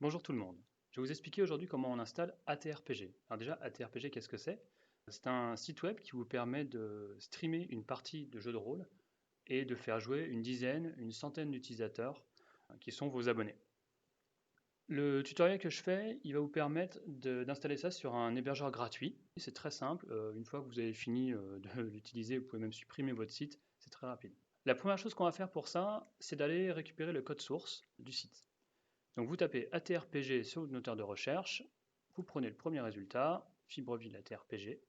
Bonjour tout le monde. Je vais vous expliquer aujourd'hui comment on installe ATRPG. Alors déjà, ATRPG, qu'est-ce que c'est? C'est un site web qui vous permet de streamer une partie de jeu de rôle et de faire jouer une dizaine, une centaine d'utilisateurs qui sont vos abonnés. Le tutoriel que je fais, il va vous permettre d'installer ça sur un hébergeur gratuit. C'est très simple. Une fois que vous avez fini de l'utiliser, vous pouvez même supprimer votre site. C'est très rapide. La première chose qu'on va faire pour ça, c'est d'aller récupérer le code source du site. Donc vous tapez ATRPG sur votre moteur de recherche, vous prenez le premier résultat, Fibreville ATRPG.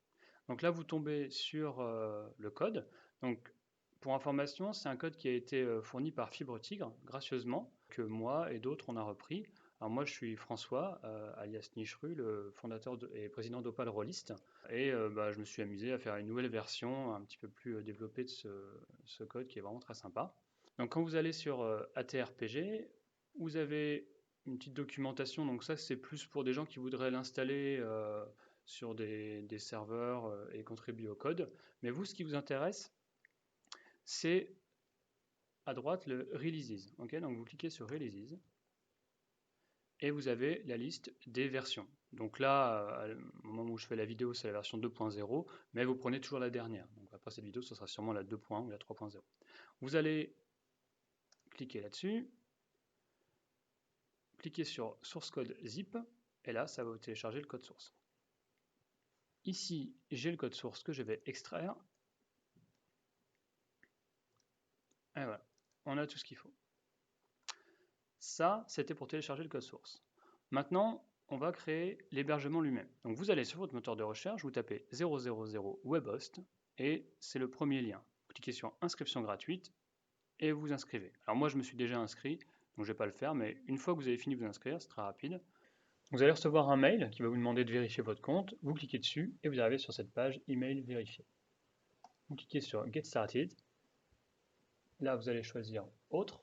Donc là vous tombez sur le code. Donc pour information, c'est un code qui a été fourni par Fibre Tigre, gracieusement, que moi et d'autres on a repris. Alors moi je suis François, alias Nichru, le fondateur et président d'Opal Rollist, et je me suis amusé à faire une nouvelle version un petit peu plus développée de ce code qui est vraiment très sympa. Donc quand vous allez sur ATRPG, vous avez une petite documentation, donc ça c'est plus pour des gens qui voudraient l'installer sur des serveurs et contribuer au code. Mais vous, ce qui vous intéresse, c'est à droite le Releases. Okay, donc vous cliquez sur Releases et vous avez la liste des versions. Donc là, au moment où je fais la vidéo, c'est la version 2.0, mais vous prenez toujours la dernière. Donc après cette vidéo, ce sera sûrement la 2.1 ou la 3.0. Vous allez cliquer là-dessus, cliquez sur source code zip, et là, ça va vous télécharger le code source. Ici, j'ai le code source que je vais extraire. Et voilà, on a tout ce qu'il faut. Ça, c'était pour télécharger le code source. Maintenant, on va créer l'hébergement lui-même. Donc vous allez sur votre moteur de recherche, vous tapez 000 webhost, et c'est le premier lien. Vous cliquez sur inscription gratuite, et vous inscrivez. Alors moi, je me suis déjà inscrit, donc je ne vais pas le faire, mais une fois que vous avez fini de vous inscrire, c'est très rapide. Vous allez recevoir un mail qui va vous demander de vérifier votre compte. Vous cliquez dessus et vous arrivez sur cette page email vérifié. Vous cliquez sur Get Started. Là, vous allez choisir Autre.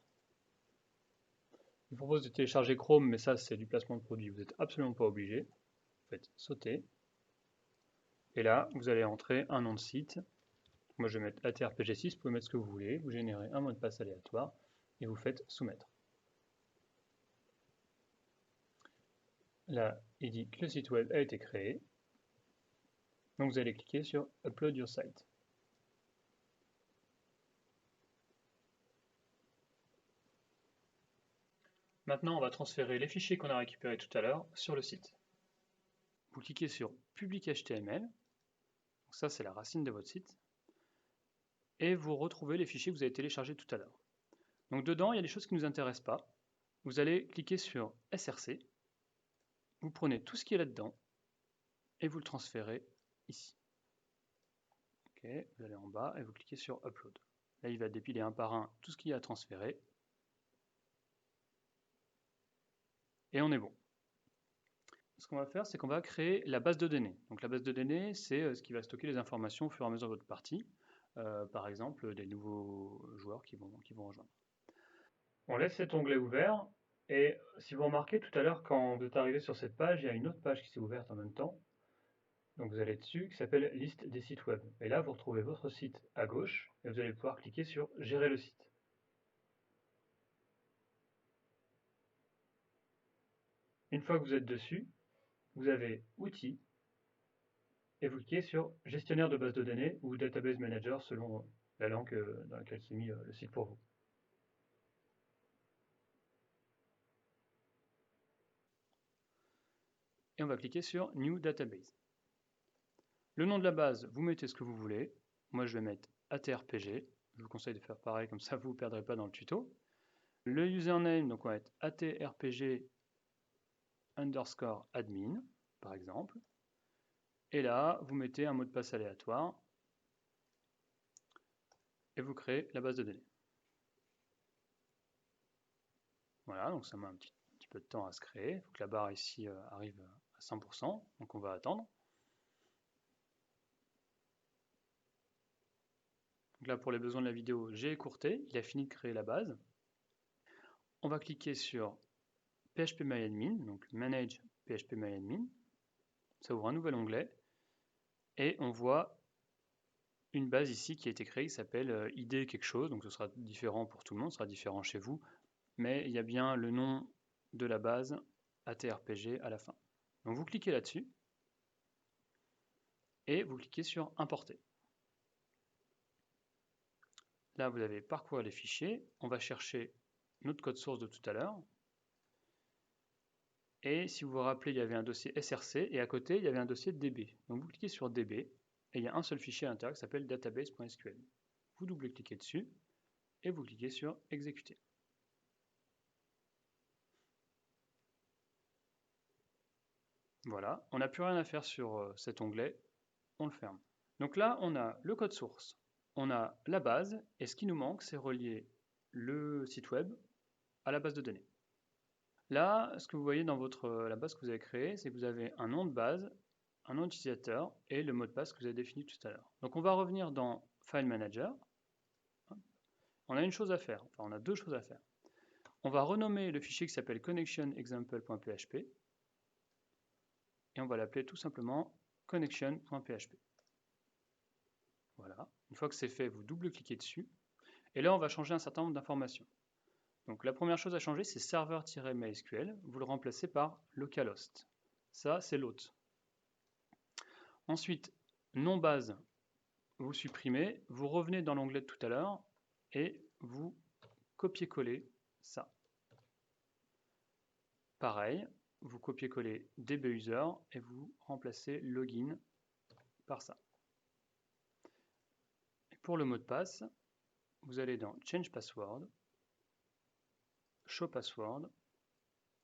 Il vous propose de télécharger Chrome, mais ça, c'est du placement de produit. Vous n'êtes absolument pas obligé. Vous faites Sauter. Et là, vous allez entrer un nom de site. Moi, je vais mettre ATRPG6. Vous pouvez mettre ce que vous voulez. Vous générez un mot de passe aléatoire et vous faites Soumettre. Là, il dit que le site web a été créé. Donc, vous allez cliquer sur Upload your site. Maintenant, on va transférer les fichiers qu'on a récupérés tout à l'heure sur le site. Vous cliquez sur Public HTML, donc ça c'est la racine de votre site, et vous retrouvez les fichiers que vous avez téléchargés tout à l'heure. Donc dedans, il y a des choses qui ne nous intéressent pas. Vous allez cliquer sur SRC, vous prenez tout ce qui est là-dedans, et vous le transférez ici. Ok, vous allez en bas et vous cliquez sur Upload. Là, il va dépiler un par un tout ce qu'il y a à transférer, et on est bon. Ce qu'on va faire, c'est qu'on va créer la base de données. Donc la base de données, c'est ce qui va stocker les informations au fur et à mesure de votre partie. Par exemple, des nouveaux joueurs qui vont rejoindre. On laisse cet onglet ouvert, et si vous remarquez tout à l'heure, quand vous êtes arrivé sur cette page, il y a une autre page qui s'est ouverte en même temps. Donc vous allez dessus, qui s'appelle Liste des sites web. Et là, vous retrouvez votre site à gauche, et vous allez pouvoir cliquer sur Gérer le site. Une fois que vous êtes dessus, vous avez Outils, et vous cliquez sur Gestionnaire de base de données ou Database Manager selon la langue dans laquelle s'est mis le site pour vous. Et on va cliquer sur New Database. Le nom de la base, vous mettez ce que vous voulez. Moi, je vais mettre ATRPG. Je vous conseille de faire pareil, comme ça vous ne perdrez pas dans le tuto. Le username, donc on va être ATRPG_admin, par exemple. Et là, vous mettez un mot de passe aléatoire et vous créez la base de données. Voilà, donc ça met un petit peu de temps à se créer. Il faut que la barre ici arrive à 100%, donc on va attendre. Donc là, pour les besoins de la vidéo, j'ai écourté, il a fini de créer la base. On va cliquer sur phpMyAdmin, donc Manage phpMyAdmin. Ça ouvre un nouvel onglet et on voit une base ici qui a été créée qui s'appelle ID quelque chose, donc ce sera différent pour tout le monde, ce sera différent chez vous, mais il y a bien le nom de la base ATRPG à la fin. Donc vous cliquez là-dessus et vous cliquez sur importer. Là, vous allez parcourir les fichiers. On va chercher notre code source de tout à l'heure. Et si vous vous rappelez, il y avait un dossier SRC et à côté, il y avait un dossier DB. Donc vous cliquez sur DB et il y a un seul fichier à l'intérieur qui s'appelle database.sql. Vous double-cliquez dessus et vous cliquez sur exécuter. Voilà, on n'a plus rien à faire sur cet onglet, on le ferme. Donc là, on a le code source, on a la base, et ce qui nous manque, c'est relier le site web à la base de données. Là, ce que vous voyez dans la base que vous avez créée, c'est que vous avez un nom de base, un nom d'utilisateur et le mot de passe que vous avez défini tout à l'heure. Donc on va revenir dans File Manager. On a une chose à faire, enfin on a deux choses à faire. On va renommer le fichier qui s'appelle connectionexample.php et on va l'appeler tout simplement connection.php. Voilà. Une fois que c'est fait, vous double-cliquez dessus. Et là, on va changer un certain nombre d'informations. Donc la première chose à changer, c'est serveur-mysql. Vous le remplacez par localhost. Ça, c'est l'hôte. Ensuite, nom base, vous supprimez. Vous revenez dans l'onglet de tout à l'heure et vous copiez-collez ça. Pareil, vous copiez-collez dbuser et vous remplacez login par ça. Et pour le mot de passe, vous allez dans Change Password, Show Password,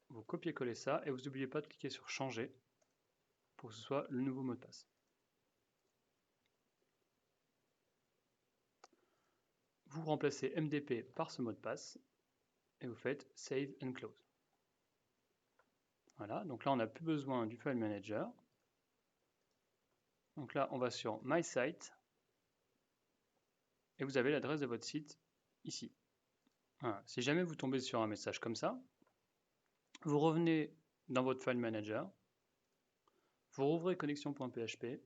vous copiez-collez ça et vous n'oubliez pas de cliquer sur Changer pour que ce soit le nouveau mot de passe. Vous remplacez MDP par ce mot de passe et vous faites Save and Close. Voilà, donc là on n'a plus besoin du File Manager. Donc là on va sur My Site et vous avez l'adresse de votre site ici. Voilà. Si jamais vous tombez sur un message comme ça, vous revenez dans votre File Manager, vous rouvrez connexion.php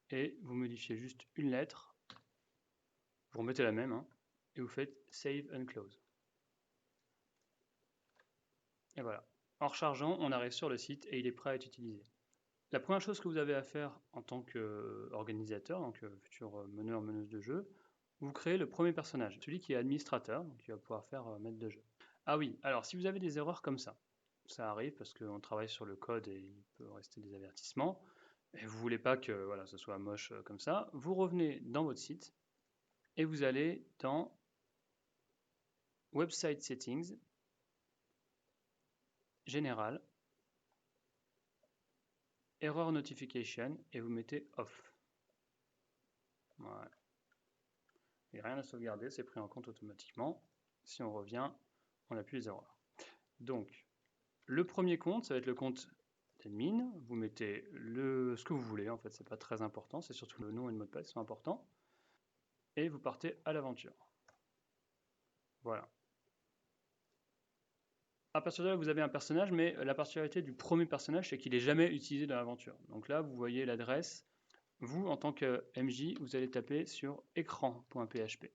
et vous modifiez juste une lettre, vous remettez la même hein, et vous faites Save and Close. Et voilà. En rechargeant, on arrive sur le site et il est prêt à être utilisé. La première chose que vous avez à faire en tant qu'organisateur, donc futur meneur, meneuse de jeu, vous créez le premier personnage, celui qui est administrateur, donc qui va pouvoir faire maître de jeu. Ah oui, alors si vous avez des erreurs comme ça arrive parce qu'on travaille sur le code et il peut rester des avertissements, et vous ne voulez pas que voilà, ce soit moche comme ça, vous revenez dans votre site et vous allez dans Website Settings, Général, Error Notification et vous mettez Off. Voilà. Il n'y a rien à sauvegarder, c'est pris en compte automatiquement. Si on revient, on n'a plus les erreurs. Donc, le premier compte, ça va être le compte admin. Vous mettez ce que vous voulez, en fait, c'est pas très important, c'est surtout le nom et le mot de passe qui sont importants. Et vous partez à l'aventure. Voilà. À partir de là, vous avez un personnage, mais la particularité du premier personnage, c'est qu'il n'est jamais utilisé dans l'aventure. Donc là, vous voyez l'adresse. Vous, en tant que MJ, vous allez taper sur écran.php.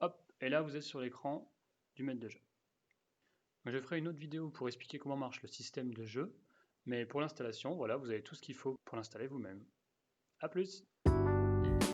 Hop, et là, vous êtes sur l'écran du maître de jeu. Je ferai une autre vidéo pour expliquer comment marche le système de jeu, mais pour l'installation, voilà, vous avez tout ce qu'il faut pour l'installer vous-même. A plus!